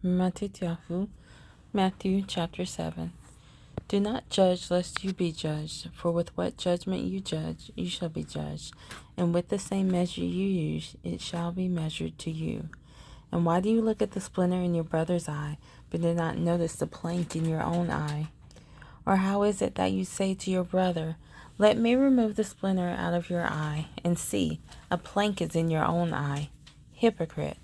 Mattithyahu, Matthew chapter 7. Do not judge lest you be judged, for with what judgment you judge, you shall be judged, and with the same measure you use, it shall be measured to you. And why do you look at the splinter in your brother's eye, but do not notice the plank in your own eye? Or how is it that you say to your brother, let me remove the splinter out of your eye, and see, a plank is in your own eye? Hypocrite!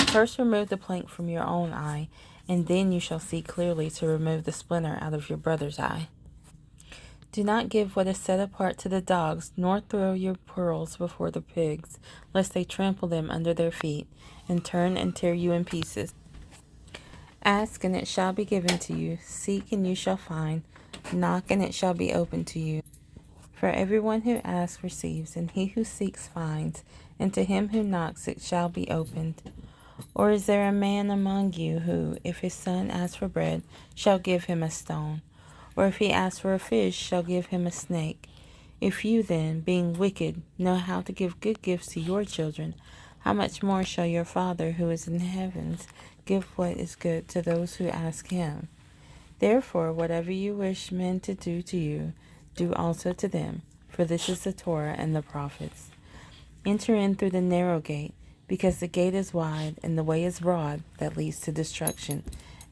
First remove the plank from your own eye, and then you shall see clearly to remove the splinter out of your brother's eye. Do not give what is set apart to the dogs, nor throw your pearls before the pigs, lest they trample them under their feet, and turn and tear you in pieces. Ask, and it shall be given to you. Seek, and you shall find. Knock, and it shall be opened to you. For everyone who asks receives, and he who seeks finds, and to him who knocks it shall be opened. Or is there a man among you who, if his son asks for bread, shall give him a stone? Or if he asks for a fish, shall give him a snake? If you then, being wicked, know how to give good gifts to your children, how much more shall your Father who is in the heavens give what is good to those who ask him? Therefore, whatever you wish men to do to you, do also to them, for this is the Torah and the prophets. Enter in through the narrow gate, because the gate is wide and the way is broad that leads to destruction,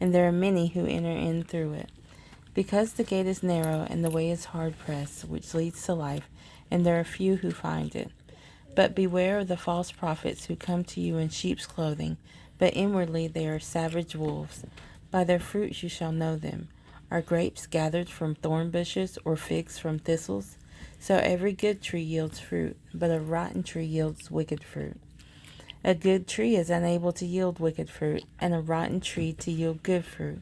and there are many who enter in through it. Because the gate is narrow and the way is hard-pressed, which leads to life, and there are few who find it. But beware of the false prophets who come to you in sheep's clothing, but inwardly they are savage wolves. By their fruits you shall know them. Are grapes gathered from thorn bushes, or figs from thistles? So every good tree yields fruit, but a rotten tree yields wicked fruit. A good tree is unable to yield wicked fruit, and a rotten tree to yield good fruit.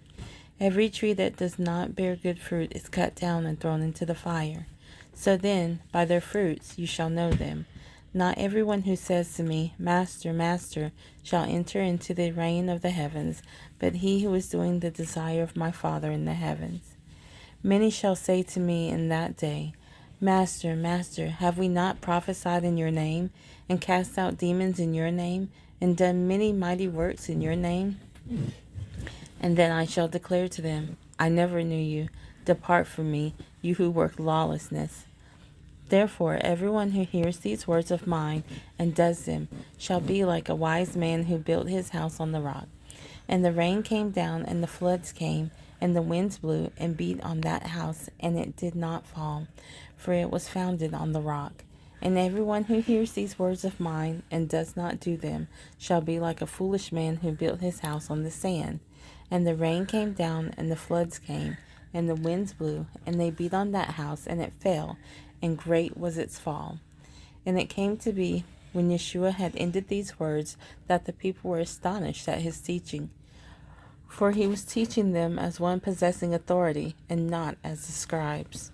Every tree that does not bear good fruit is cut down and thrown into the fire. So then, by their fruits you shall know them. Not everyone who says to me, Master, Master, shall enter into the reign of the heavens, but he who is doing the desire of my Father in the heavens. Many shall say to me in that day, Master, Master, have we not prophesied in your name, and cast out demons in your name, and done many mighty works in your name? And then I shall declare to them, I never knew you. Depart from me, you who work lawlessness. Therefore, everyone who hears these words of mine and does them shall be like a wise man who built his house on the rock. And the rain came down, and the floods came, and the winds blew and beat on that house, and it did not fall, for it was founded on the rock. And everyone who hears these words of mine and does not do them shall be like a foolish man who built his house on the sand. And the rain came down, and the floods came, and the winds blew, and they beat on that house, and it fell, and great was its fall. And it came to be, when Yeshua had ended these words, that the people were astonished at his teaching. For he was teaching them as one possessing authority, and not as the scribes.